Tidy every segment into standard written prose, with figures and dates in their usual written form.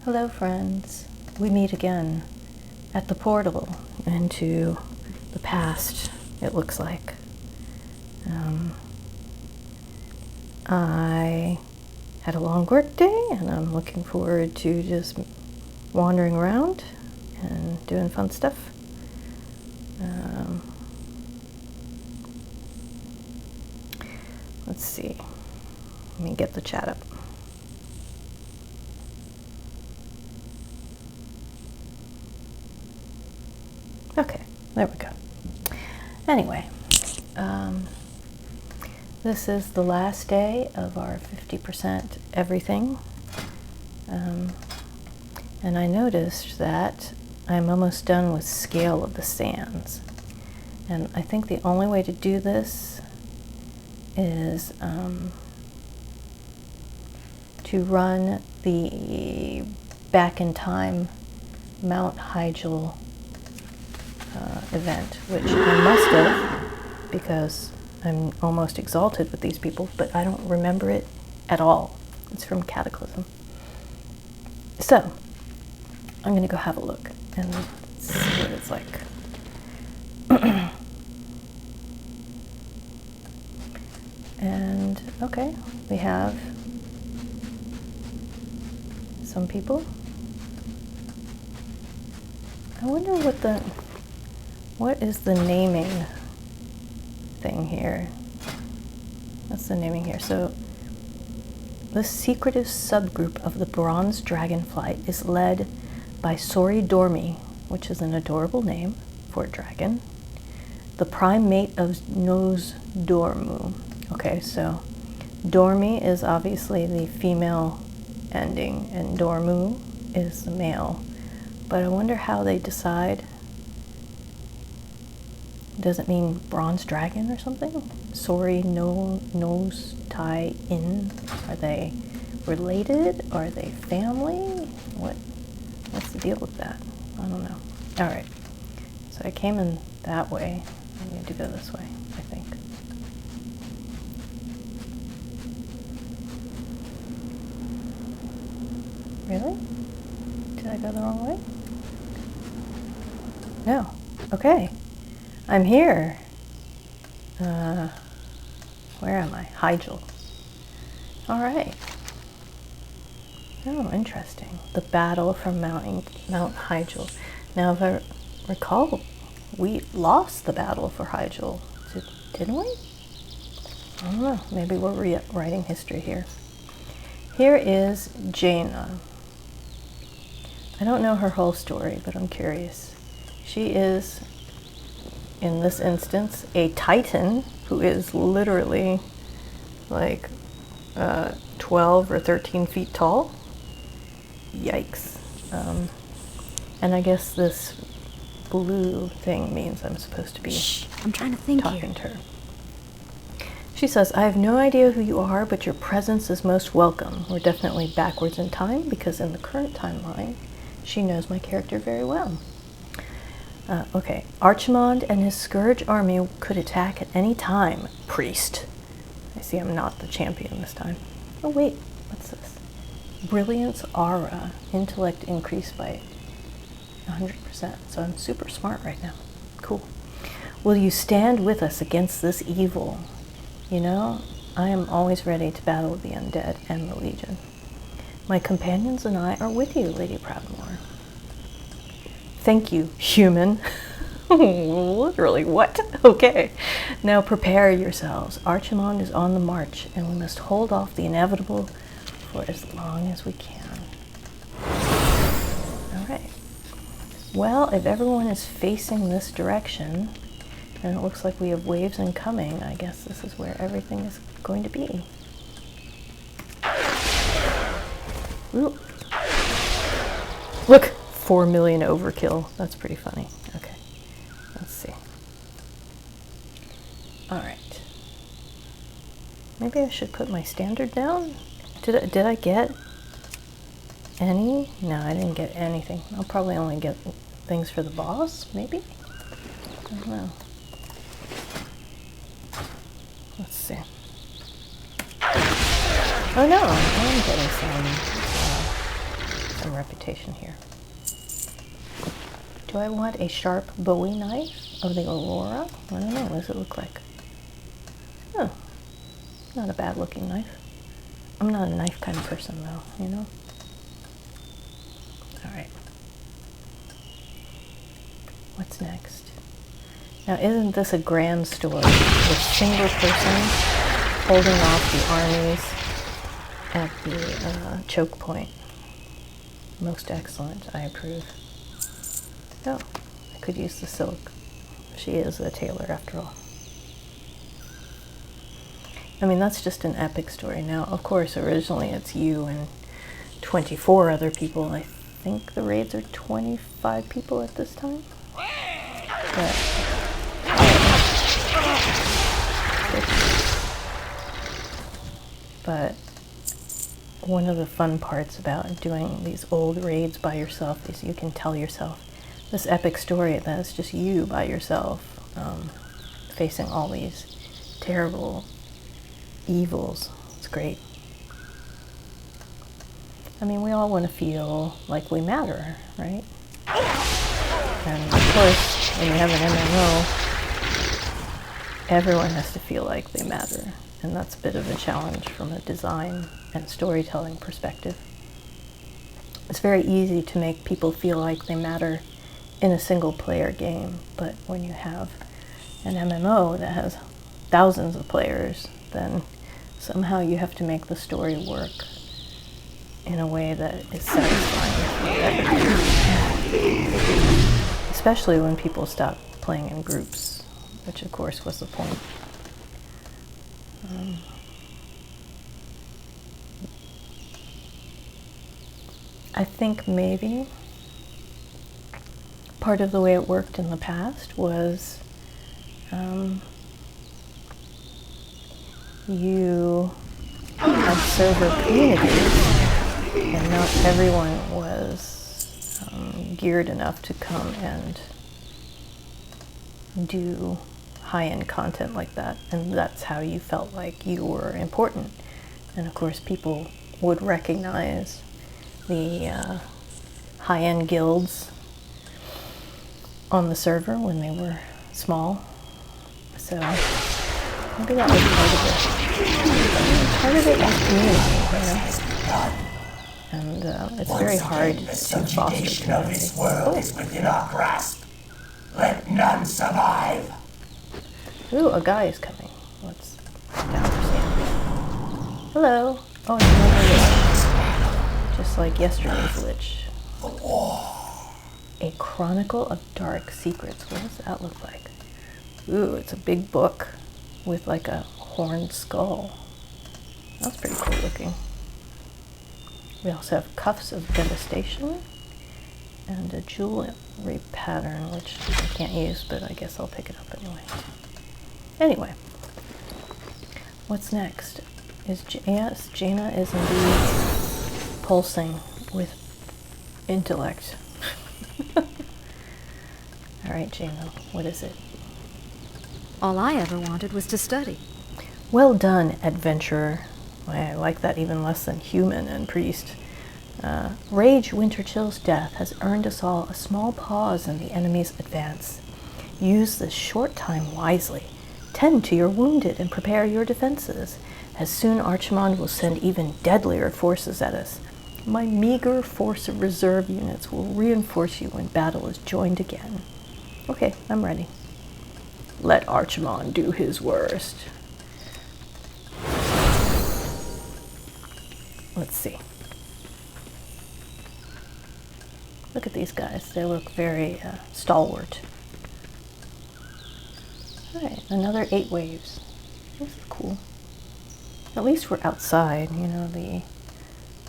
Hello friends, we meet again at the portal into the past, it looks like. I had a long work day and I'm looking forward to just wandering around and doing fun stuff. Let's see, let me get the chat up. Okay, there we go. Anyway, this is the last day of our 50% everything. And I noticed that I'm almost done with Scale of the Sands. And I think the only way to do this is to run the back in time Mount Hyjal event, which I must have because I'm almost exalted with these people, but I don't remember it at all. It's from Cataclysm. So, I'm going to go have a look and see what it's like. And, okay, we have some people. I wonder what is the naming thing here? What's the naming here? So, the secretive subgroup of the bronze dragonflight is led by Sori Dormi, which is an adorable name for a dragon, the prime mate of Nose Dormu. Okay, so Dormi is obviously the female ending, and Dormu is the male. But I wonder how they decide. Does it mean bronze dragon or something? Sori nose tie in. Are they related? Are they family? What's the deal with that? I don't know. All right. So I came in that way. I need to go this way, I think. Really? Did I go the wrong way? No. Okay. I'm here. Where am I? Hyjal. All right. Oh, interesting. The battle from Mount Hyjal. Now, if I recall, we lost the battle for Hyjal, didn't we? I don't know. Maybe we're rewriting history here. Here is Jaina. I don't know her whole story, but I'm curious. She is, in this instance, a titan who is literally like 12 or 13 feet tall. Yikes. And I guess this blue thing means I'm supposed to be I'm trying to think talking to her. She says, I have no idea who you are, but your presence is most welcome. We're definitely backwards in time because in the current timeline, she knows my character very well. Okay, Archimond and his Scourge army could attack at any time. Priest. I see I'm not the champion this time. Oh wait, what's this? Brilliance aura. Intellect increased by 100%. So I'm super smart right now. Cool. Will you stand with us against this evil? You know, I am always ready to battle the undead and the Legion. My companions and I are with you, Lady Proudmoore. Thank you, human. Literally, what? Okay. Now prepare yourselves. Archimond is on the march, and we must hold off the inevitable for as long as we can. All right. Well, if everyone is facing this direction, and it looks like we have waves incoming, I guess this is where everything is going to be. Ooh. Look! 4 million overkill. That's pretty funny. Okay, let's see. All right. Maybe I should put my standard down. Did I get any? No, I didn't get anything. I'll probably only get things for the boss, maybe? I don't know. Let's see. Oh no, I am getting some reputation here. Do I want a sharp Bowie knife of the Aurora? I don't know. What does it look like? Oh, not a bad looking knife. I'm not a knife kind of person though, you know? Alright. What's next? Now, isn't this a grand story? The single person holding off the armies at the choke point. Most excellent. I approve. Oh, I could use the silk. She is a tailor after all. I mean, that's just an epic story. Now, of course, originally it's you and 24 other people. I think the raids are 25 people at this time. But one of the fun parts about doing these old raids by yourself is you can tell yourself this epic story that's just you by yourself, facing all these terrible evils. It's great. I mean, we all want to feel like we matter, right? And of course, when you have an MMO, everyone has to feel like they matter. And that's a bit of a challenge from a design and storytelling perspective. It's very easy to make people feel like they matter in a single player game, but when you have an MMO that has thousands of players, then somehow you have to make the story work in a way that is satisfying for everyone. Especially when people stop playing in groups, which of course was the point. I think maybe part of the way it worked in the past was you had server communities and not everyone was geared enough to come and do high-end content like that, and that's how you felt like you were important. And of course people would recognize the high-end guilds on the server when they were small. So maybe that was part of it. Part of it is community, you know? And it's very hard to foster community. This world is within our grasp. Let none survive. Ooh, a guy is coming. Let's down for Sam. Hello. Oh, it's another lich. Just like yesterday's lich. A Chronicle of Dark Secrets. What does that look like? Ooh, it's a big book with like a horned skull. That's pretty cool looking. We also have Cuffs of Devastation and a jewelry pattern, which I can't use, but I guess I'll pick it up anyway. Anyway, what's next? Yes, Jaina is indeed pulsing with intellect. All right, Jaina, what is it? All I ever wanted was to study. Well done, adventurer. I like that even less than human and priest. Rage Winterchill's death has earned us all a small pause in the enemy's advance. Use this short time wisely. Tend to your wounded and prepare your defenses, as soon Archimond will send even deadlier forces at us. My meager force of reserve units will reinforce you when battle is joined again. Okay, I'm ready. Let Archimond do his worst. Let's see. Look at these guys. They look very stalwart. Alright, another 8 waves. This is cool. At least we're outside, you know,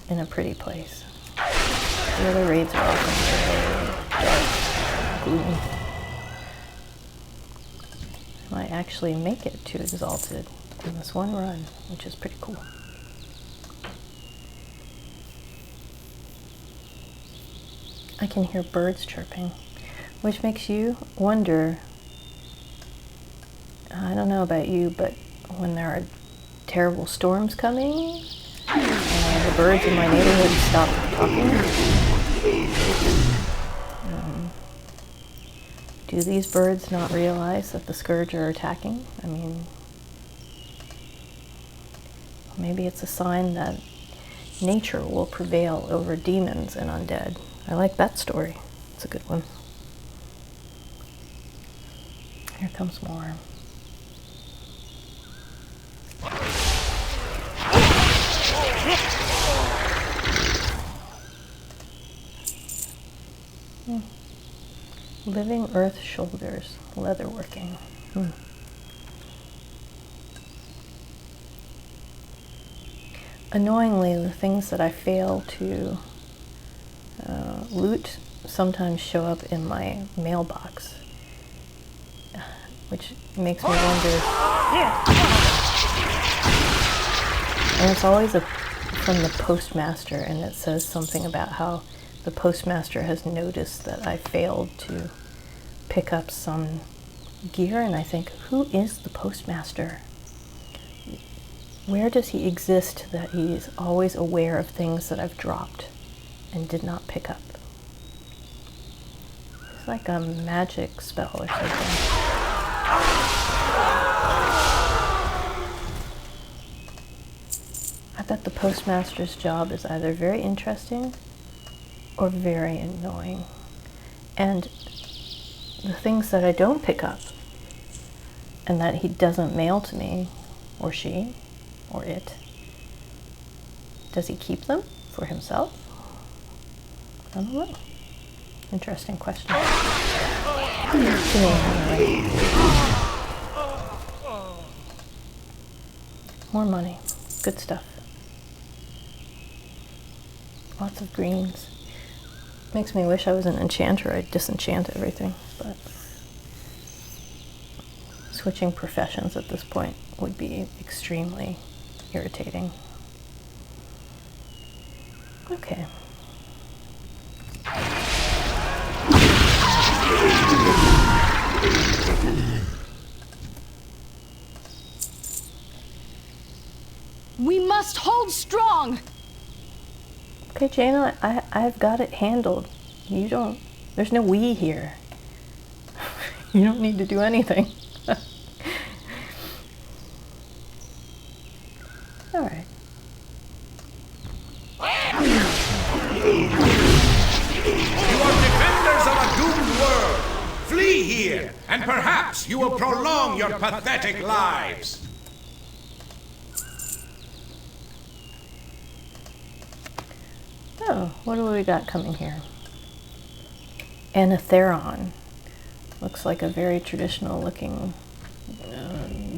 in a pretty place. The other raids are often very dark, gloomy. I might actually make it to Exalted in this one run, which is pretty cool. I can hear birds chirping, which makes you wonder, I don't know about you, but when there are terrible storms coming and the birds in my neighborhood stop talking. Do these birds not realize that the Scourge are attacking? I mean, maybe it's a sign that nature will prevail over demons and undead. I like that story. It's a good one. Here comes more. Living earth shoulders, leatherworking. Annoyingly, the things that I fail to loot sometimes show up in my mailbox, which makes me wonder. And it's always from the postmaster, and it says something about how the postmaster has noticed that I failed to pick up some gear, and I think, who is the postmaster? Where does he exist that he's always aware of things that I've dropped and did not pick up? It's like a magic spell or something. I bet the postmaster's job is either very interesting or very annoying. And the things that I don't pick up and that he doesn't mail to me, or she, or it, does he keep them for himself? I don't know. Interesting question. To me, anyway. More money. Good stuff. Lots of greens. Makes me wish I was an enchanter. I'd disenchant everything, but switching professions at this point would be extremely irritating. Okay. We must hold strong! Okay, Jaina, I've got it handled. You don't, there's no we here. You don't need to do anything. All right. You are defenders of a doomed world. Flee here, and perhaps you will prolong your pathetic lives. Oh, what do we got coming here? Tauren. Looks like a very traditional looking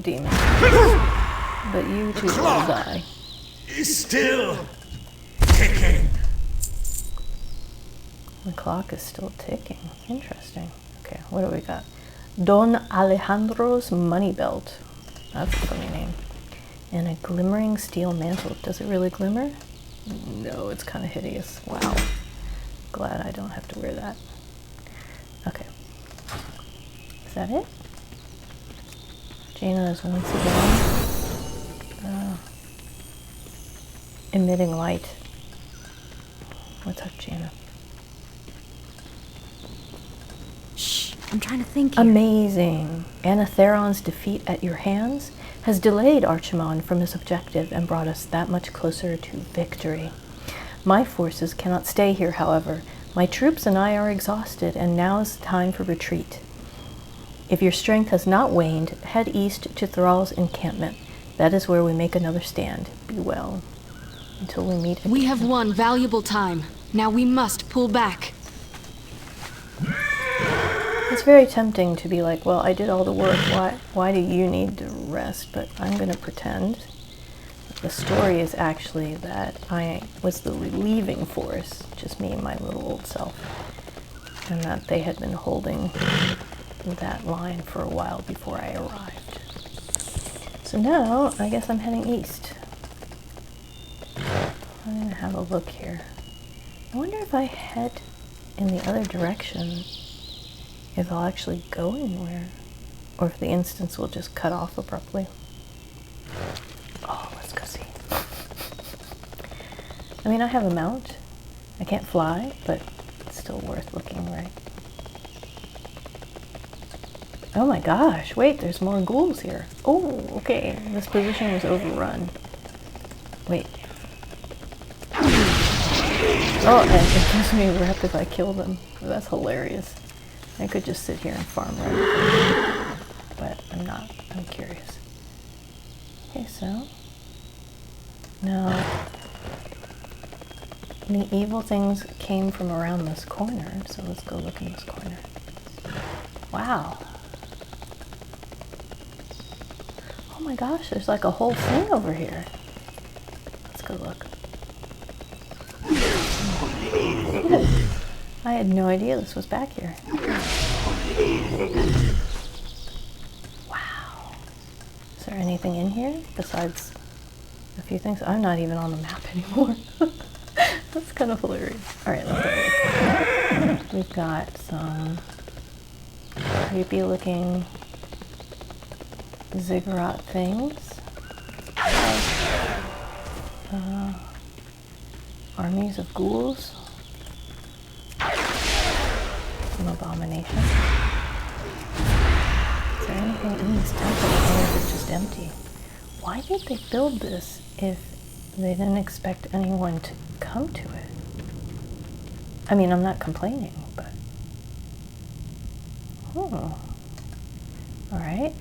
demon. But you two will die. Is still ticking. The clock is still ticking. Interesting. Okay, what do we got? Don Alejandro's money belt. That's a funny name. And a glimmering steel mantle. Does it really glimmer? No, it's kind of hideous. Wow. Glad I don't have to wear that. Okay. Is that it? Jaina is once again emitting light. What's up, Jaina? Shh, I'm trying to think here. Amazing. Tauren's defeat at your hands has delayed Archimon from his objective and brought us that much closer to victory. My forces cannot stay here, however. My troops and I are exhausted, and now is the time for retreat. If your strength has not waned, head east to Thrall's encampment. That is where we make another stand. Be well. Until we meet again. We have won valuable time. Now we must pull back. It's very tempting to be like, well, I did all the work. Why do you need to rest? But I'm going to pretend that the story is actually that I was the relieving force, just me and my little old self, and that they had been holding that line for a while before I arrived. So now, I guess I'm heading east. I'm going to have a look here. I wonder if I head in the other direction, if I'll actually go anywhere, or if the instance will just cut off abruptly. Oh, let's go see. I mean, I have a mount, I can't fly, but it's still worth looking, right? Oh my gosh, wait, there's more ghouls here. Oh, okay, this position was overrun. Wait. Oh, and it gives me a rep if I kill them. That's hilarious. I could just sit here and farm right, but I'm not. I'm curious. Okay, so now the evil things came from around this corner, so let's go look in this corner. Wow. Oh my gosh, there's like a whole thing over here. Let's go look. I had no idea this was back here. Wow. Is there anything in here besides a few things? I'm not even on the map anymore. That's kind of hilarious. Alright, let's go look. We've got some creepy looking ziggurat things. Armies of ghouls. Some abomination. Is there anything in this temple, or is it just empty? Why did they build this if they didn't expect anyone to come to it? I mean, I'm not complaining, but... Oh. Alright.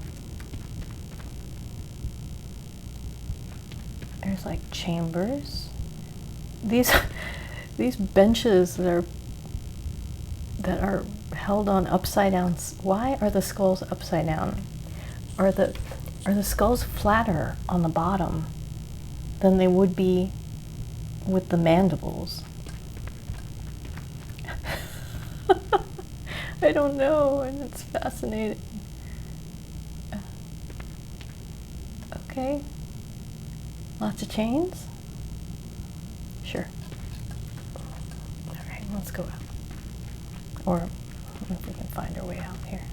There's like chambers. These benches that are held on upside down. Why are the skulls upside down? Are the skulls flatter on the bottom than they would be with the mandibles? I don't know, and it's fascinating. Okay. Lots of chains? Sure. Alright, let's go out. Or if we can find our way out here.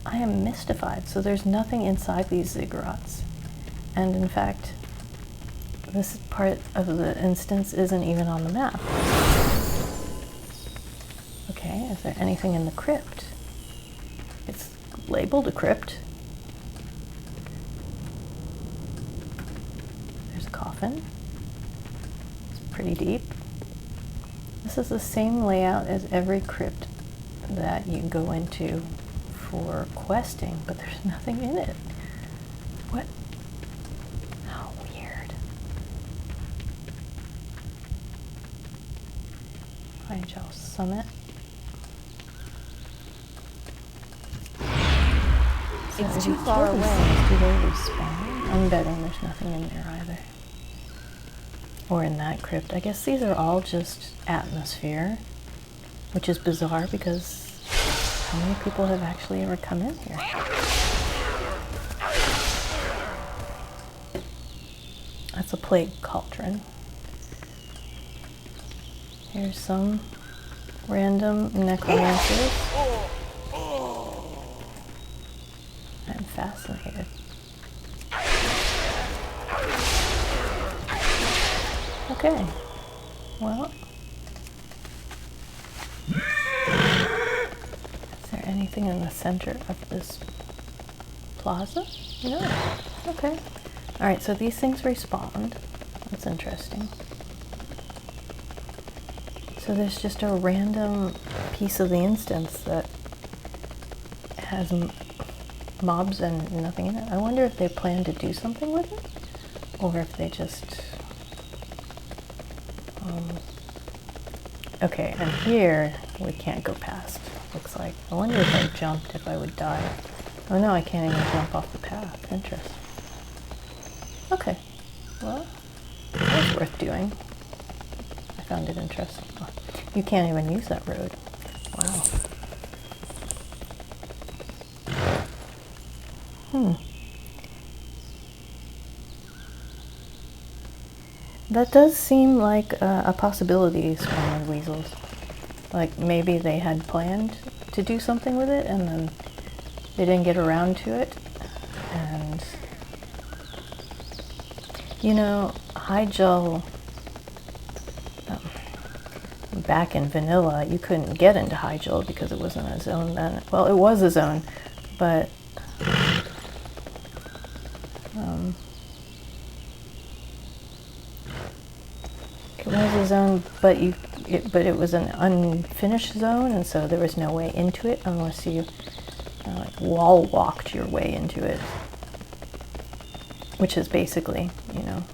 I am mystified. So there's nothing inside these ziggurats. And in fact, this part of the instance isn't even on the map. Okay, is there anything in the crypt? It's labeled a crypt. There's a coffin. It's pretty deep. This is the same layout as every crypt that you go into for questing, but there's nothing in it. What? How weird. Hyjal Summit. It's too far away. Do they respawn? I'm betting there's nothing in there either. Or in that crypt. I guess these are all just atmosphere, which is bizarre because how many people have actually ever come in here? That's a plague cauldron. Here's some random necromancers. I'm fascinated. Okay, well, is there anything in the center of this plaza? No. Okay. Alright, so these things respawned. That's interesting. So there's just a random piece of the instance that has mobs and nothing in it. I wonder if they plan to do something with it, or if they just... okay, and here we can't go past, looks like. I wonder if I jumped, if I would die. Oh no, I can't even jump off the path. Interesting. Okay, well, that was worth doing. I found it interesting. Oh, you can't even use that road. Wow. That does seem like a possibility, swarming weasels. Like maybe they had planned to do something with it and then they didn't get around to it. And you know, Hyjal back in vanilla, you couldn't get into Hyjal because it wasn't a zone then. Well, it was a zone, but it was a zone, but it was an unfinished zone, and so there was no way into it unless you like wall walked your way into it, which is basically, you know,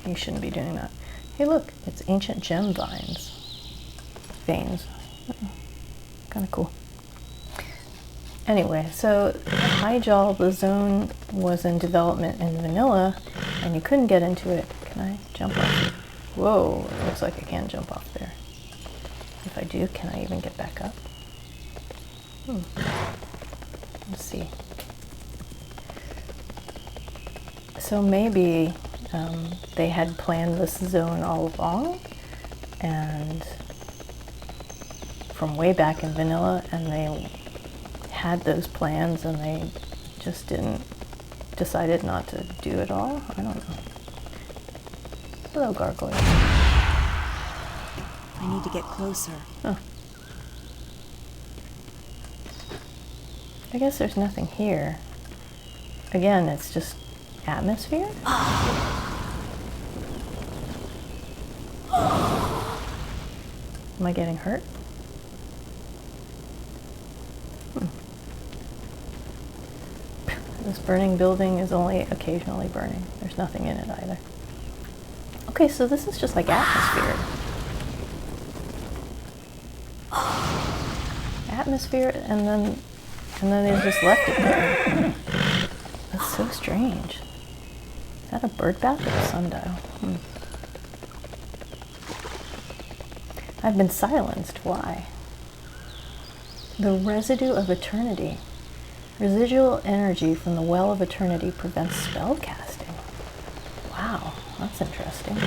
you shouldn't be doing that. Hey, look, it's ancient gem veins. Kind of cool. Anyway, so Hyjal, the zone, was in development in vanilla, and you couldn't get into it. Can I jump off? Whoa, it looks like I can't jump off there. If I do, can I even get back up? Let's see. So maybe they had planned this zone all along, and from way back in vanilla, and they had those plans and they just decided not to do it all. I don't know. Hello, gargoyle. I need to get closer. Oh. I guess there's nothing here. Again, it's just atmosphere? Am I getting hurt? This burning building is only occasionally burning. There's nothing in it either. Okay, so this is just like atmosphere. Atmosphere, and then they just left it there. That's so strange. Is that a bird bath or a sundial? I've been silenced. Why? The residue of eternity. Residual energy from the well of eternity prevents spell casting. Wow, that's interesting.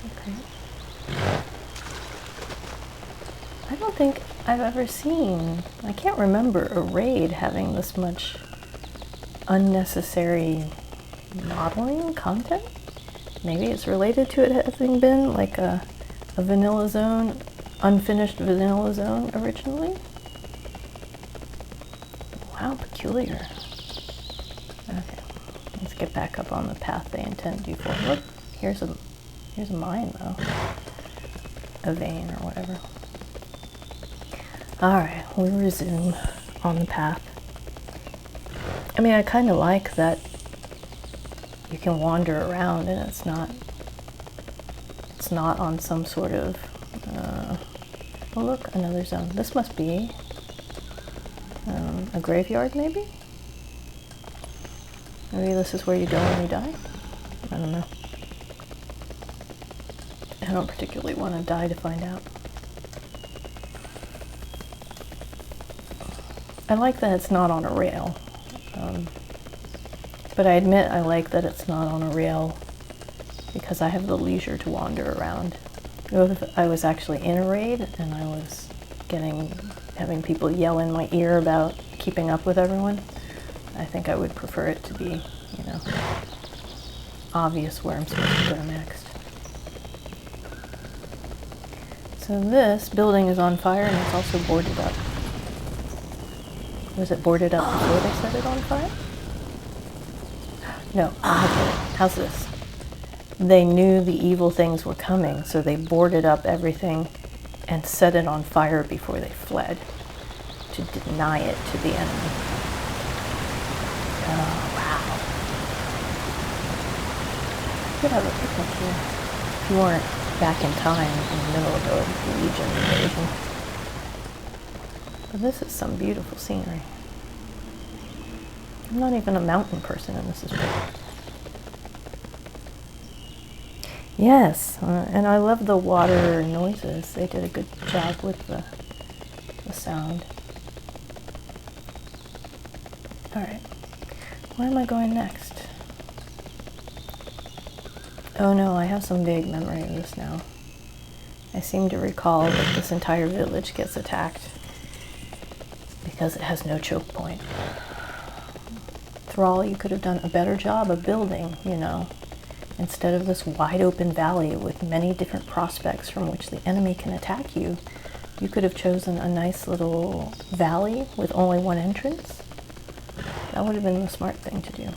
Okay. I don't think I've ever seen, I can't remember a raid having this much unnecessary modeling content. Maybe it's related to it having been like a vanilla zone, unfinished vanilla zone originally. Wow, peculiar. Okay, let's get back up on the path they intend you for. Look, here's a mine though, a vein or whatever. All right, we resume on the path. I mean, I kind of like that you can wander around and it's not on some sort of. Oh look, another zone. This must be. A graveyard, maybe? Maybe this is where you go when you die? I don't know. I don't particularly want to die to find out. I like that it's not on a rail. But I admit I like that it's not on a rail because I have the leisure to wander around. If I was actually in a raid and I was having people yell in my ear about keeping up with everyone, I think I would prefer it to be, you know, obvious where I'm supposed to go next. So this building is on fire and it's also boarded up. Was it boarded up before they set it on fire? No, I get it. How's this? They knew the evil things were coming, so they boarded up everything and set it on fire before they fled to deny it to the enemy. Oh, wow. You could have a picnic here if you weren't back in time in the middle of the Legion invasion. But this is some beautiful scenery. I'm not even a mountain person, and this is pretty. Yes, and I love the water noises. They did a good job with the sound. Alright, where am I going next? Oh no, I have some vague memory of this now. I seem to recall that this entire village gets attacked because it has no choke point. Thrall, you could have done a better job of building, you know. Instead of this wide open valley with many different prospects from which the enemy can attack you, you could have chosen a nice little valley with only one entrance. That would have been the smart thing to do.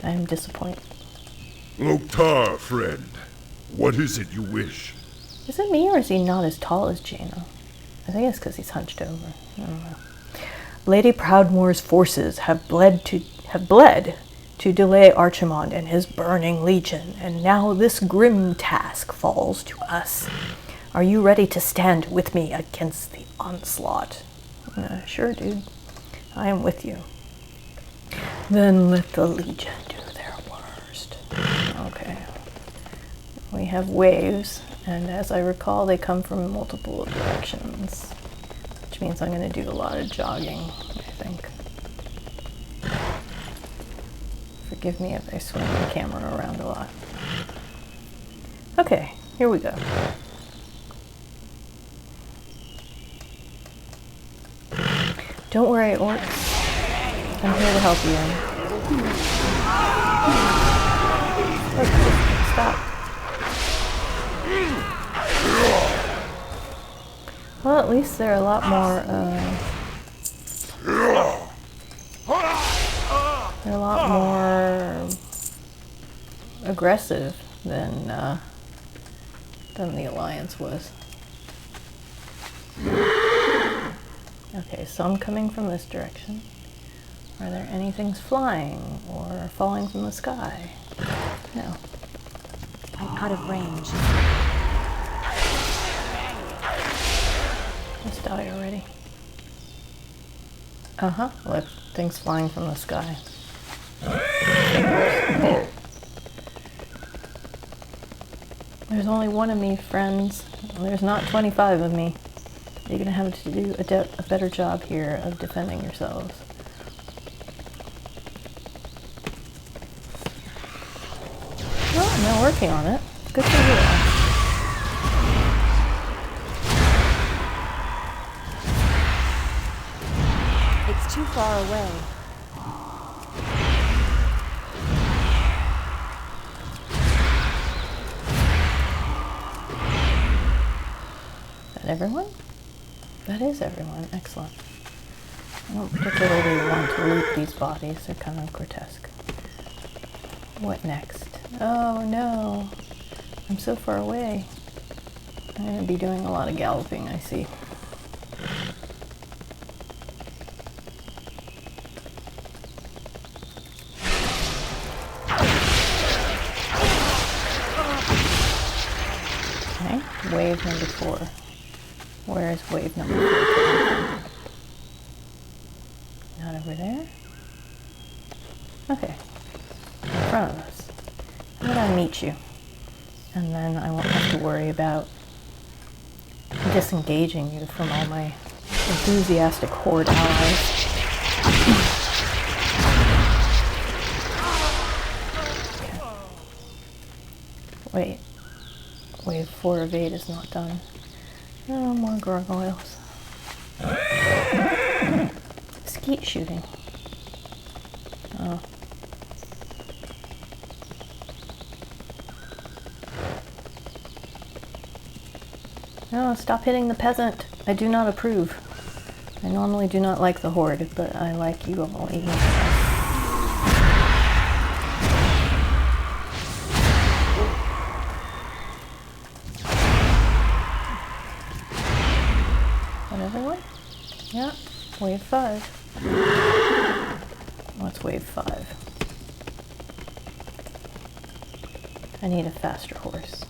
I am disappointed. Loktar, friend. What is it you wish? Is it me or is he not as tall as Jaina? I think it's because he's hunched over. I don't know. Lady Proudmoore's forces have bled to delay Archimond and his burning legion, and now this grim task falls to us. Are you ready to stand with me against the onslaught? Sure, dude. I am with you. Then let the legion do their worst. Okay. We have waves, and as I recall, they come from multiple directions, which means I'm going to do a lot of jogging, I think. Forgive me if I swing the camera around a lot. Okay, here we go. Don't worry, orcs. I'm here to help you. Okay, stop. Well, at least they're a lot more, they're a lot more aggressive than the Alliance was. Okay, so I'm coming from this direction. Are there any things flying or falling from the sky? No. I'm out of range. Just die already. Uh-huh. Look, things flying from the sky. There's only one of me, friends. There's not 25 of me. You're gonna have to do a better job here of defending yourselves. Well, I'm working on it. Good for you. It's too far away. Is that everyone? That is everyone. Excellent. I don't particularly want to loot these bodies. They're kind of grotesque. What next? Oh no. I'm so far away. I'm going to be doing a lot of galloping, I see. Okay, wave number 4. Where is wave number 4 coming from? Not over there? Okay. In front of us. I'm gonna meet you. And then I won't have to worry about disengaging you from all my enthusiastic horde allies. Okay. Wait. Wave 4 of 8 is not done. No more gargoyles. Skeet shooting. Oh. No, stop hitting the peasant. I do not approve. I normally do not like the horde, but I like you all even less. Everyone? Yeah, wave 5. What's wave 5? I need a faster horse.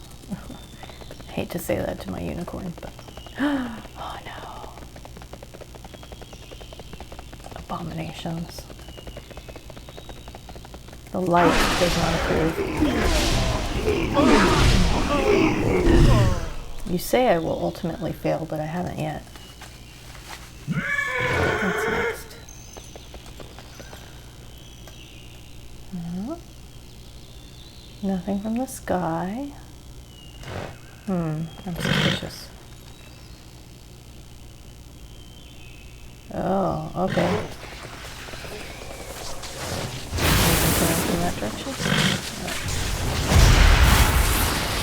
I hate to say that to my unicorn, but oh no. Abominations. The light does not approve. You say I will ultimately fail, but I haven't yet. What's next? Nothing from the sky. I'm suspicious. Oh, okay. that direction?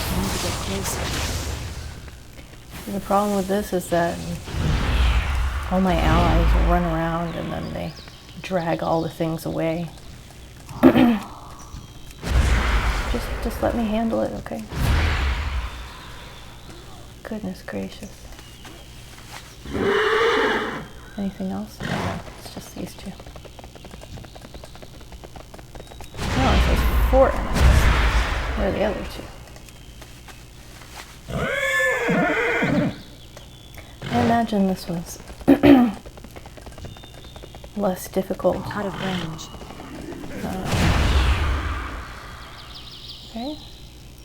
I need to get closer. The problem with this is that all my allies run around and then they drag all the things away. just let me handle it, okay? Goodness gracious. Anything else? No, it's just these two. No, it says 4 enemies. Where are the other two? I imagine this was less difficult. Out of range. Okay,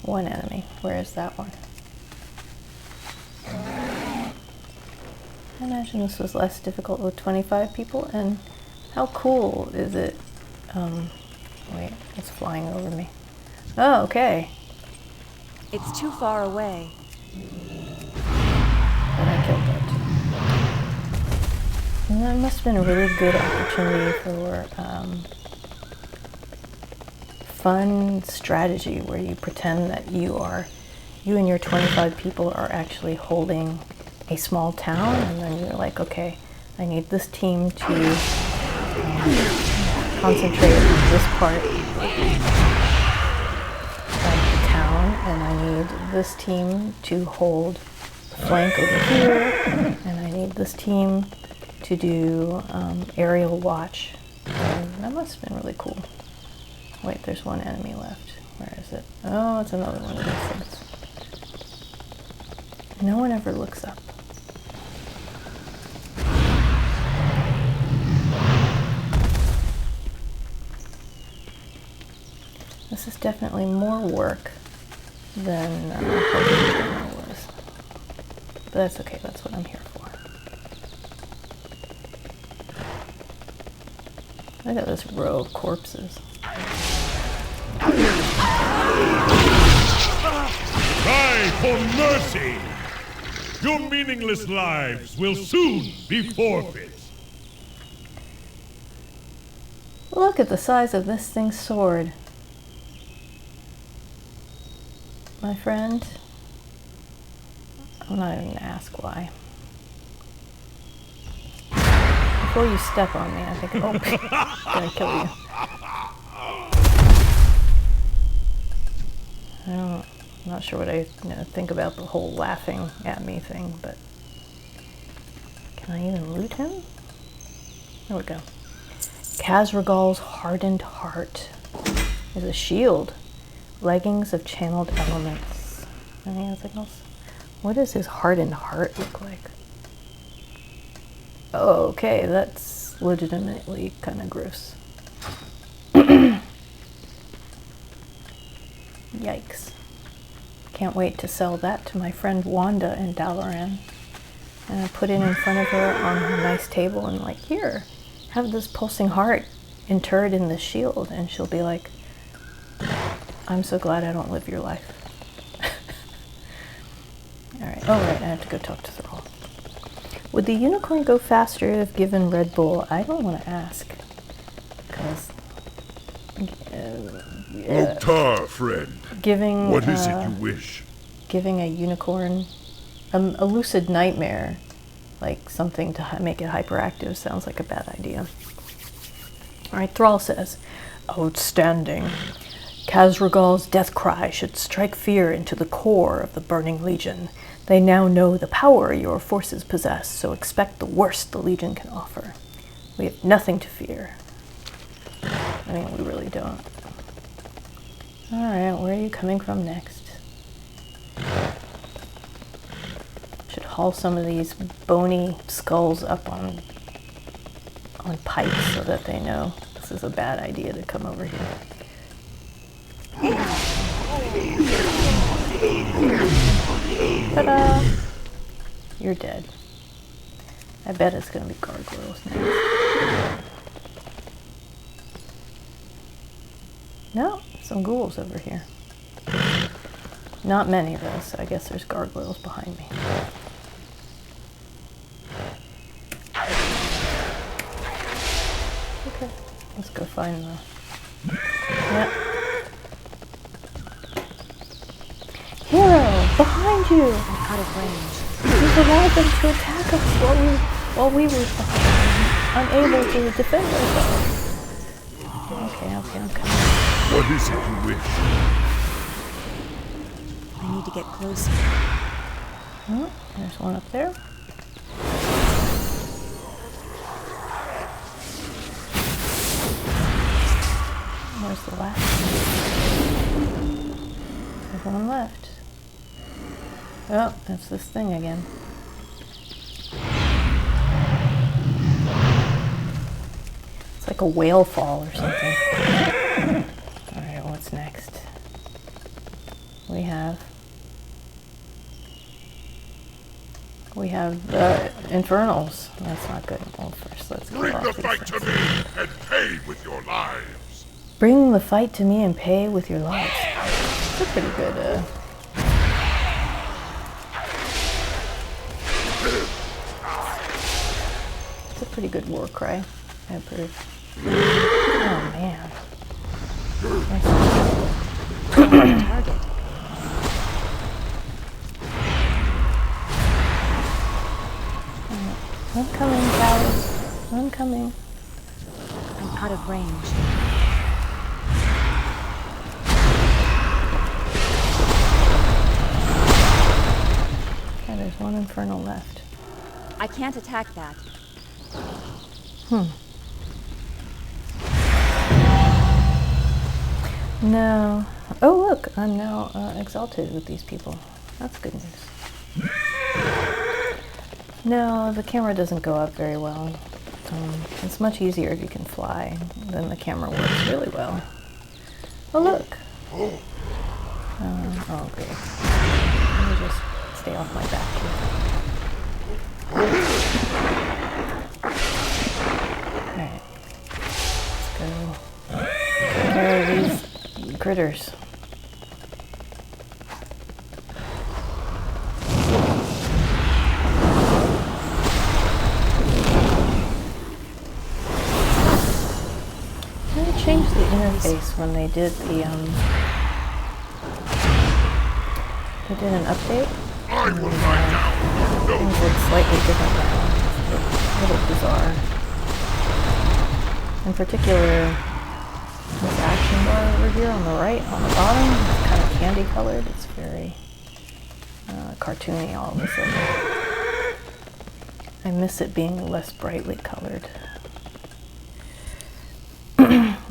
1 enemy. Where is that one? I imagine this was less difficult with 25 people. And how cool is it? Wait, it's flying over me. Oh, okay. It's too far away. And I killed that too. And that must have been a really good opportunity for fun strategy where you pretend that you and your 25 people are actually holding a small town, and then you're like, okay, I need this team to concentrate on this part of the town, and I need this team to hold the flank over here, and I need this team to do aerial watch. And that must have been really cool. Wait, there's 1 enemy left. Where is it? Oh, it's another one of these things. No one ever looks up. This is definitely more work than Jaina was. But that's okay, that's what I'm here for. Look at this row of corpses. Cry for mercy! Your meaningless lives will soon be forfeit. Look at the size of this thing's sword. My friend, I'm not even going to ask why. Before you step on me, I think, oh, gonna kill you. I'm not sure what I think about the whole laughing at me thing, but can I even loot him? There we go. Khazragal's hardened heart is a shield. Leggings of channeled elements. Anything else? What does his hardened heart look like? Oh, okay, that's legitimately kind of gross. Yikes. Can't wait to sell that to my friend Wanda in Tauren. And I put it in front of her on her nice table and like, here, have this pulsing heart interred in this shield. And she'll be like, I'm so glad I don't live your life. Alright, oh right, I have to go talk to Thrall. Would the unicorn go faster if given Red Bull? I don't want to ask. Because... Oktar, friend. Giving... What is it you wish? Giving a unicorn a lucid nightmare, like something to make it hyperactive, sounds like a bad idea. Alright, Thrall says, outstanding. Khazragal's death cry should strike fear into the core of the Burning Legion. They now know the power your forces possess, so expect the worst the Legion can offer. We have nothing to fear. I mean, we really don't. Alright, where are you coming from next? Should haul some of these bony skulls up on pipes so that they know this is a bad idea to come over here. Ta-da! You're dead. I bet it's gonna be gargoyles next. No, some ghouls over here. Not many though, so I guess there's gargoyles behind me. Okay, let's go find the... Yep. Hero, behind you! I'm out of range. You've allowed them to attack us while we were unable to defend ourselves. Okay, I'm coming. What is it you wish? I need to get closer. Oh, there's one up there. Where's the last one? There's one left. Oh, that's this thing again. It's like a whale fall or something. Alright, what's next? We have the Infernals. That's not good. Well, first let's get Bring off the these fight to things. me and pay with your lives. Bring the fight to me and pay with your lives. That's a pretty good, it's a pretty good war cry. I approve. Oh man. Target. I'm coming, cows. I'm coming. I'm out of range. Okay, there's one Infernal left. I can't attack that. No. Oh look, I'm now exalted with these people. That's good news. No, the camera doesn't go up very well. It's much easier if you can fly. Then the camera works really well. Oh look! Oh great. Let me just stay off my back here. Alright. Let's go. Take care of these critters. They changed the interface when they did the they did an update. I will find out. Things look slightly different now. It's a little bizarre. In particular, this action bar over here on the right, on the bottom, it's kind of candy colored. It's very cartoony all of a sudden. I miss it being less brightly colored.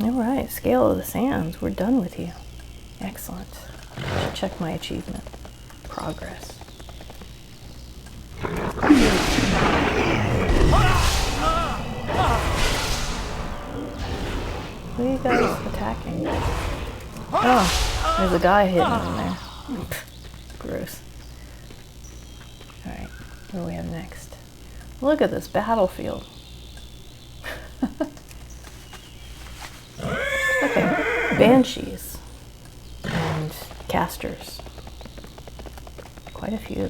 Alright, Scale of the Sands. We're done with you. Excellent. I should check my achievement. Progress. Who are you guys attacking? Oh, there's a guy hidden in there. Gross. Alright, what do we have next? Look at this battlefield. Okay, banshees and casters. Quite a few.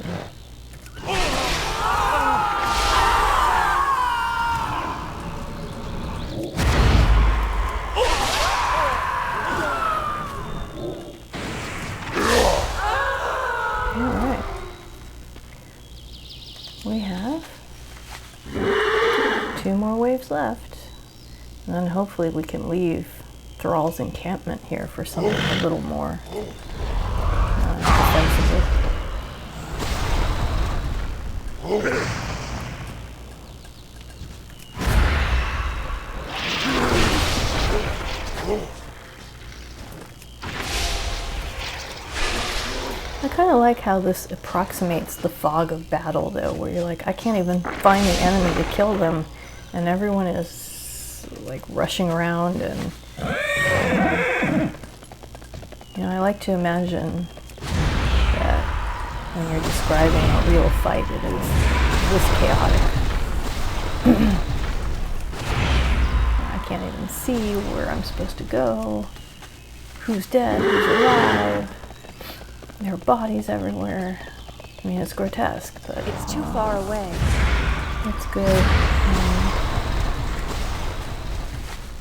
Alright. We have 2 more waves left. And then hopefully we can leave Thrall's encampment here for something a little more defensible. I kind of like how this approximates the fog of battle, though, where you're like, I can't even find the enemy to kill them, and everyone is like rushing around, and you know, I like to imagine that when you're describing a real fight, it is this chaotic. I can't even see where I'm supposed to go, who's dead, who's alive. There are bodies everywhere. I mean, it's grotesque, but It's too far away. it's good.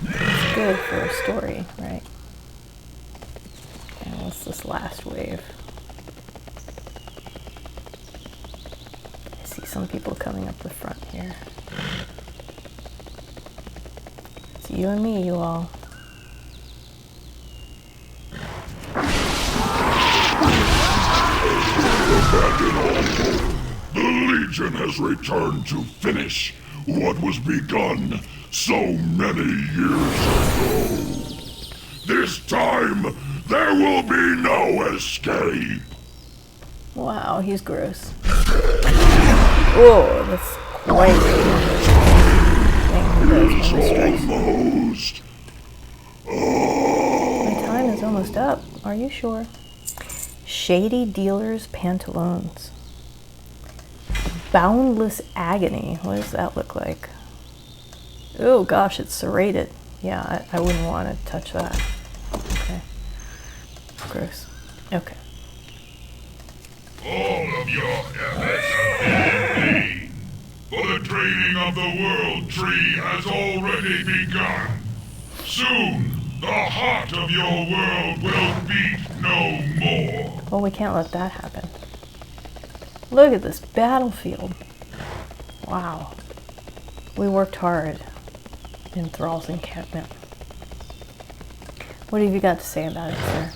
It's good for a story, right? And what's this last wave? some people coming up the front here. It's you and me, you all. The Legion has returned to finish what was begun so many years ago. This time, there will be no escape. Wow, he's gross. Whoa, that's quite Almost. My time is almost up. Are you sure? Shady Dealer's Pantaloons. Boundless Agony. What does that look like? Oh gosh, it's serrated. Yeah, I wouldn't want to touch that. Okay. Gross. Okay. All of your efforts have been in vain, for the draining of the World Tree has already begun. Soon, the heart of your world will beat no more. Well, we can't let that happen. Look at this battlefield. Wow. We worked hard in Thrall's encampment. What have you got to say about it, sir?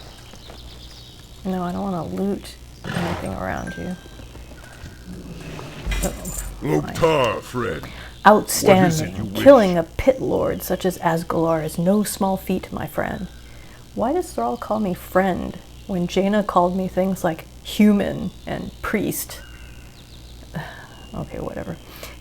No, I don't want to loot anything around you. Loktar, friend. Outstanding. Killing a pit lord such as Asgalar is no small feat, my friend. Why does Thrall call me friend when Jaina called me things like human and priest? Okay, whatever.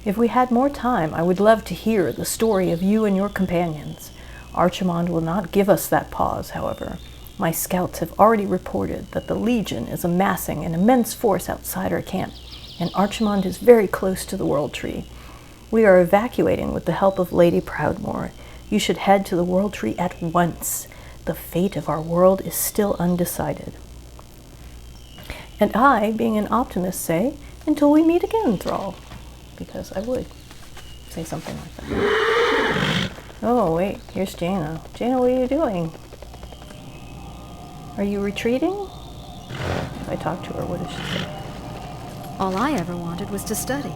If we had more time, I would love to hear the story of you and your companions. Archimond will not give us that pause, however. My scouts have already reported that the Legion is amassing an immense force outside our camp, and Archimond is very close to the World Tree. We are evacuating with the help of Lady Proudmoore. You should head to the World Tree at once. The fate of our world is still undecided. And I, being an optimist, say, until we meet again, Thrall. Because I would say something like that. Oh, wait, here's Jaina. Jaina, what are you doing? Are you retreating? If I talk to her, what does she say? All I ever wanted was to study.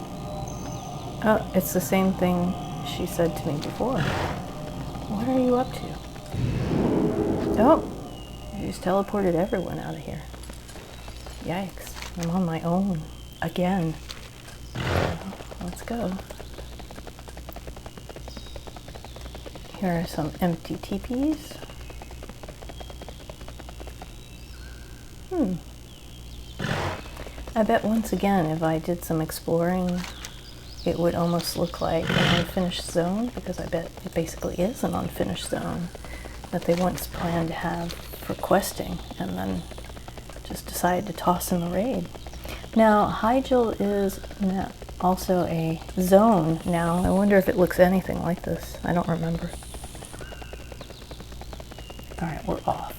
Oh, it's the same thing she said to me before. What are you up to? Oh, you just teleported everyone out of here. Yikes, I'm on my own. Again. Let's go. Here are some empty teepees. I bet once again if I did some exploring it would almost look like an unfinished zone, because I bet it basically is an unfinished zone that they once planned to have for questing and then just decided to toss in the raid. Now, Hyjal is also a zone now. I wonder if it looks anything like this. I don't remember. Alright, we're off.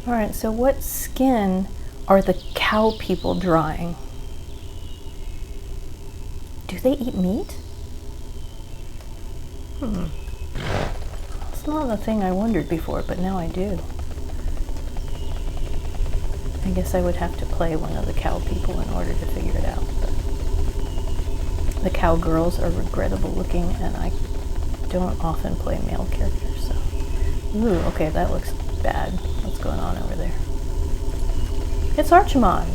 Alright, so what skin are the cow people drying? Do they eat meat? It's not a thing I wondered before, but now I do. I guess I would have to play one of the cow people in order to figure it out. But the cow girls are regrettable looking, and I don't often play male characters, so. Ooh, okay, that looks bad. What's going on over there? It's Archimond.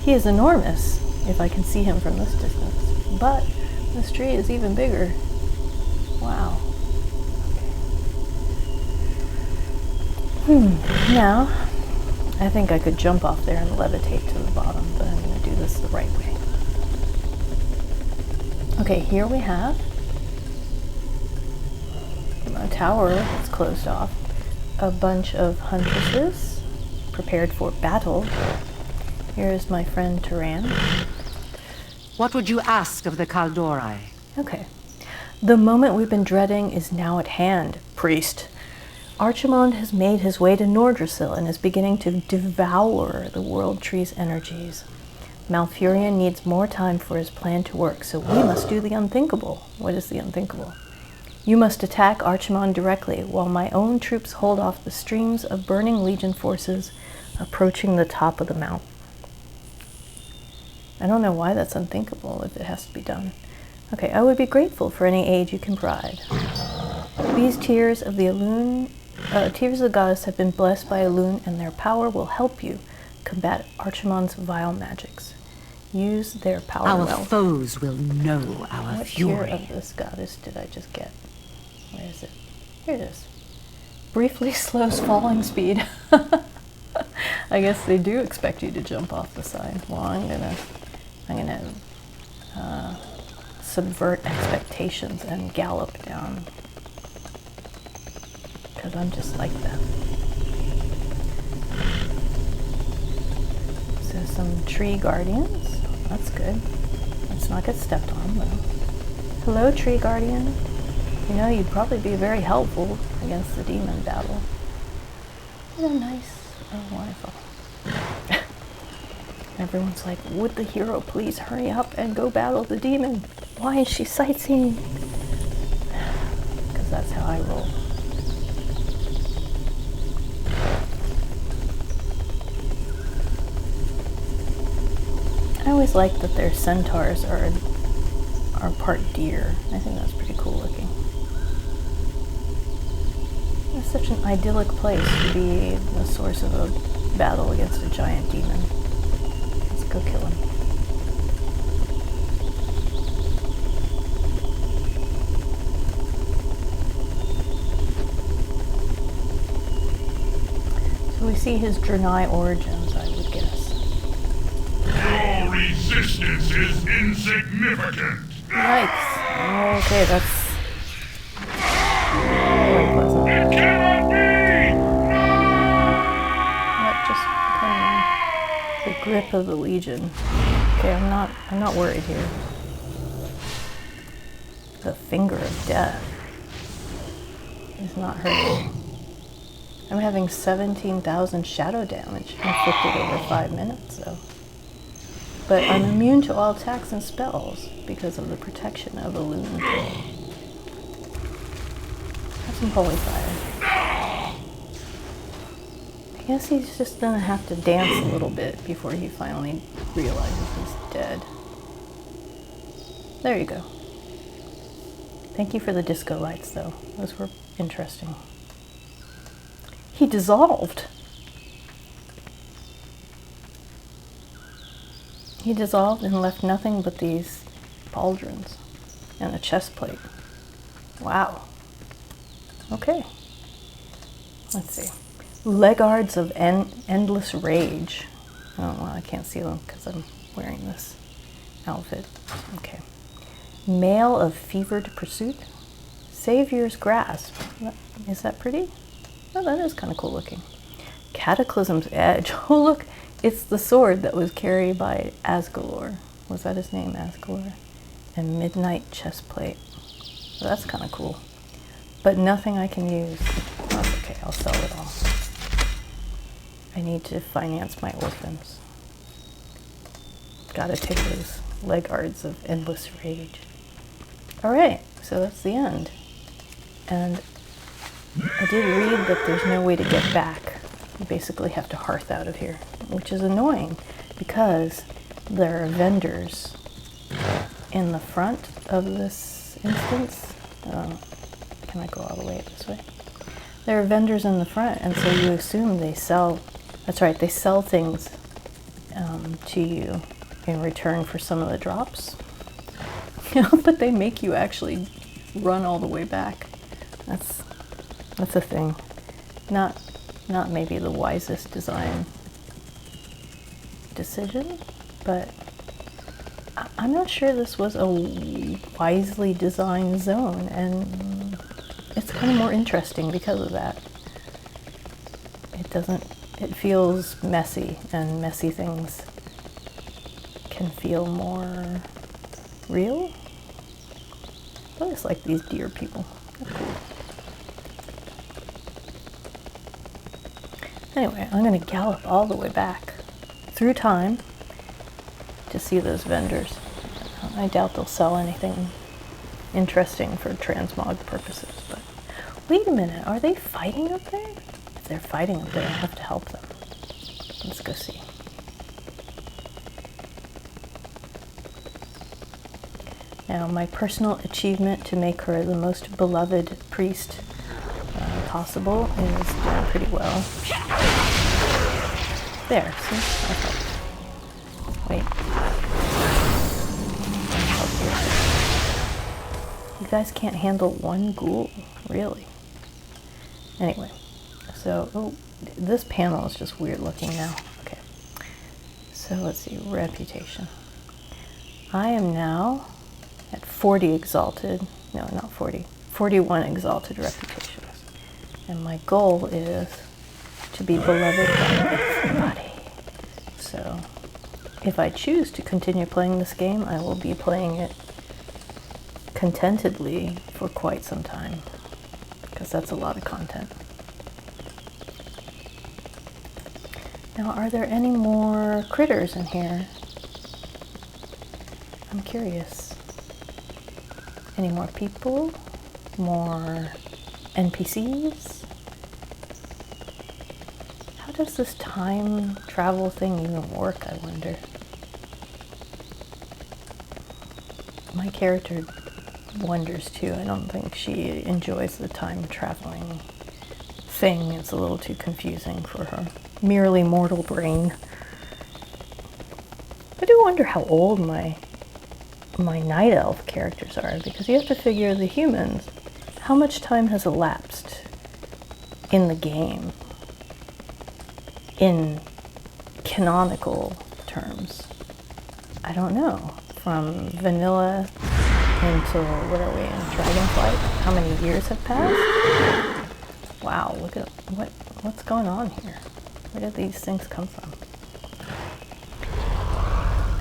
He is enormous, if I can see him from this distance. But this tree is even bigger. Wow. Now, I think I could jump off there and levitate to the bottom, but I'm going to do this the right way. Okay, here we have a tower that's closed off. A bunch of huntresses prepared for battle. Here is my friend Tauren. What would you ask of the Kaldorei? Okay. The moment we've been dreading is now at hand, priest. Archimond has made his way to Nordrassil and is beginning to devour the World Tree's energies. Malfurion needs more time for his plan to work, so we must do the unthinkable. What is the unthinkable? You must attack Archimon directly, while my own troops hold off the streams of burning Legion forces approaching the top of the mountain. I don't know why that's unthinkable if it has to be done. Okay, I would be grateful for any aid you can provide. These tears of the goddess have been blessed by Elune, and their power will help you combat Archimon's vile magics. Use their power Our well. foes will know our What tear fury. of this goddess did I just get? Where is it? Here it is. Briefly slows falling speed. I guess they do expect you to jump off the side. Well, I'm gonna subvert expectations and gallop down, because I'm just like that. So some tree guardians. That's good. Let's not get stepped on though. Hello, tree guardian. You know, you'd probably be very helpful against the demon battle. Isn't that nice? Oh, wonderful. Everyone's like, would the hero please hurry up and go battle the demon? Why is she sightseeing? Because that's how I roll. I always like that their centaurs are part deer. I think that's pretty cool looking. It's such an idyllic place to be the source of a battle against a giant demon. Let's go kill him. So we see his Draenei origins, I would guess. Your resistance is insignificant. Yikes. Okay, that's unpleasant. It cannot be! That just became the grip of the Legion. Okay, I'm not worried here. The finger of death is not hurting. I'm having 17,000 shadow damage inflicted over 5 minutes, though. But I'm immune to all attacks and spells because of the protection of Elune. Have some holy fire. I guess he's just gonna have to dance a little bit before he finally realizes he's dead. There you go. Thank you for the disco lights, though. Those were interesting. He dissolved. He dissolved and left nothing but these pauldrons and a chest plate. Wow. Okay. Let's see. Legards of endless rage. Oh, well, I can't see them because I'm wearing this outfit. Okay. Mail of fevered pursuit. Savior's grasp. Is that pretty? Oh, that is kind of cool looking. Cataclysm's edge. Oh, look. It's the sword that was carried by Asgalor. Was that his name, Asgalor? And midnight chestplate. So that's kind of cool. But nothing I can use. That's okay, I'll sell it all. I need to finance my orphans. Gotta take those legards of endless rage. Alright, so that's the end. And I did read that there's no way to get back. You basically have to hearth out of here, which is annoying because there are vendors in the front of this instance. Can I go all the way this way? There are vendors in the front, and so you assume they sell, that's right, they sell things to you in return for some of the drops. But they make you actually run all the way back. That's a thing. Not maybe the wisest design decision, but I'm not sure this was a wisely designed zone, and it's kind of more interesting because of that. It feels messy, and messy things can feel more real. I just like these deer people. They're cool. Anyway, I'm going to gallop all the way back through time to see those vendors. I doubt they'll sell anything interesting for transmog purposes. But wait a minute, are they fighting up there? If they're fighting up there, I have to help them. Let's go see. Now, my personal achievement to make her the most beloved priest possible is doing pretty well. There, see? I helped. Wait. You guys can't handle one ghoul? Really? Anyway, so, oh, this panel is just weird looking now. Okay. So let's see, reputation. I am now at 40 exalted, no, not 40, 41 exalted reputations. And my goal is to be beloved by everybody. So if I choose to continue playing this game, I will be playing it contentedly for quite some time, because that's a lot of content. Now, are there any more critters in here? I'm curious. Any more people? More NPCs? How does this time travel thing even work, I wonder? My character wonders too. I don't think she enjoys the time traveling thing. It's a little too confusing for her merely mortal brain. I do wonder how old my night elf characters are, because you have to figure the humans, how much time has elapsed in the game in canonical terms. I don't know. From vanilla until, what are we in, Dragonflight? How many years have passed? Wow, look at what's going on here. Where did these things come from?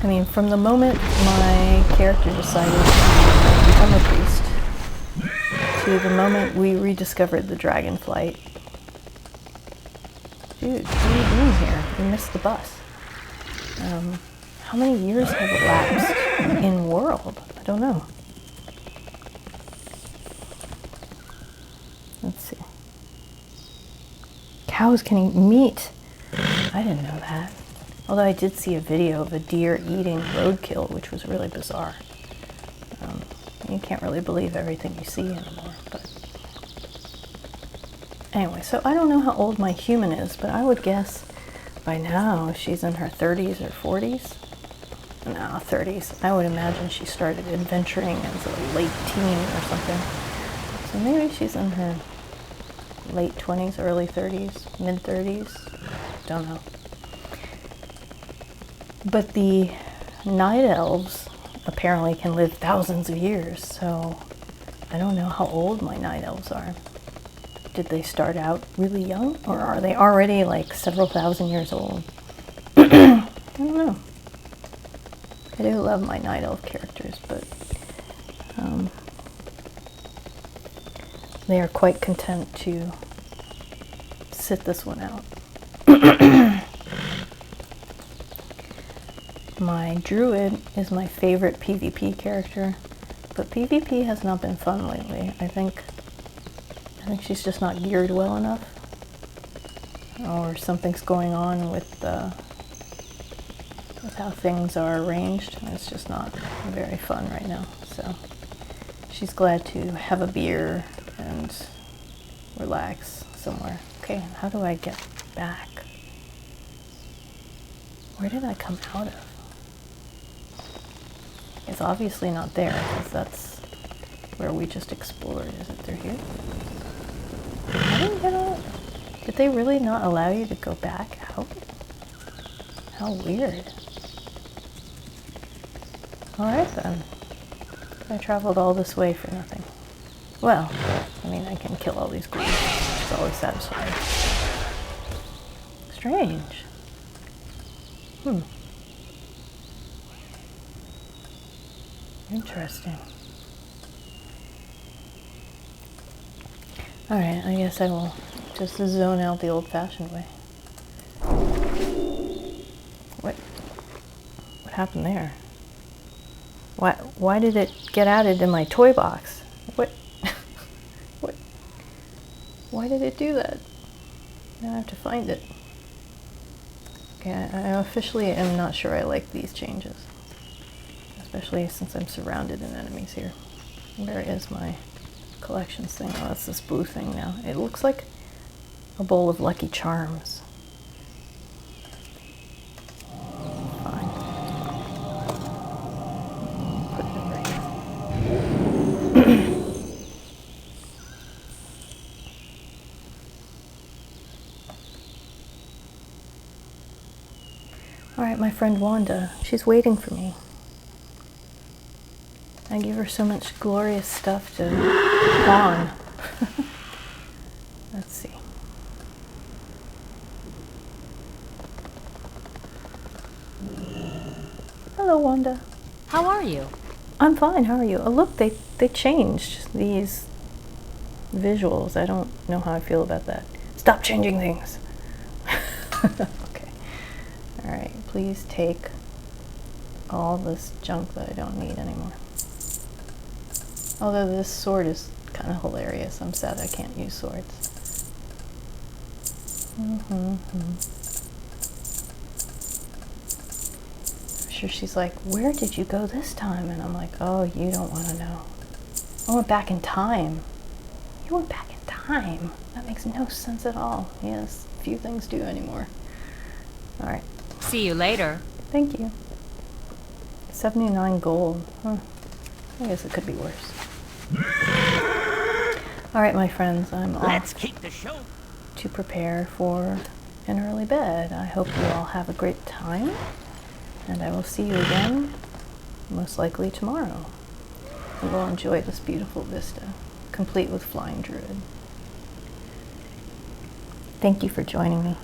I mean, from the moment my character decided to become a priest to the moment we rediscovered the Dragonflight. Dude, what are you doing here? You missed the bus. How many years have elapsed in world? I don't know. Let's see. Cows can eat meat. I didn't know that. Although I did see a video of a deer eating roadkill, which was really bizarre. You can't really believe everything you see anymore. But anyway, so I don't know how old my human is, but I would guess by now she's in her 30s or 40s. No, 30s. I would imagine she started adventuring as a late teen or something. So maybe she's in her late 20s, early 30s, mid 30s. Don't know. But the night elves apparently can live thousands of years, so I don't know how old my night elves are. Did they start out really young, or are they already like several thousand years old? I don't know. I do love my night elf characters, but they are quite content to sit this one out. My druid is my favorite PvP character, but PvP has not been fun lately. I think she's just not geared well enough, or something's going on with how things are arranged. It's just not very fun right now. So she's glad to have a beer and relax somewhere. Okay, how do I get back? Where did I come out of? It's obviously not there, because that's where we just explored. Is it through here? I didn't get out. Did they really not allow you to go back out? How weird. Alright then. I traveled all this way for nothing. Well, I mean, I can kill all these ghouls. It's always satisfying. Strange. Interesting. Alright, I guess I will just zone out the old-fashioned way. What happened there? Why did it get added in my toy box? What? What? Why did it do that? Now I have to find it. Okay, I officially am not sure I like these changes. Especially since I'm surrounded in enemies here. Where is my collections thing? Oh, that's this blue thing now. It looks like a bowl of Lucky Charms. Fine. Put it right here. Alright, my friend Wanda. She's waiting for me. I give her so much glorious stuff to pawn. Let's see. Hello, Wanda. How are you? I'm fine. How are you? Oh, look, they changed these visuals. I don't know how I feel about that. Stop changing things. Okay. All right. Please take all this junk that I don't need anymore. Although this sword is kind of hilarious. I'm sad I can't use swords. I'm sure she's like, where did you go this time? And I'm like, oh, you don't want to know. I went back in time. You went back in time? That makes no sense at all. Yes, few things do anymore. All right. See you later. Thank you. 79 gold. Huh. I guess it could be worse. All right, my friends, I'm off to prepare for an early bed. I hope you all have a great time, and I will see you again, most likely tomorrow. We will enjoy this beautiful vista, complete with flying druid. Thank you for joining me.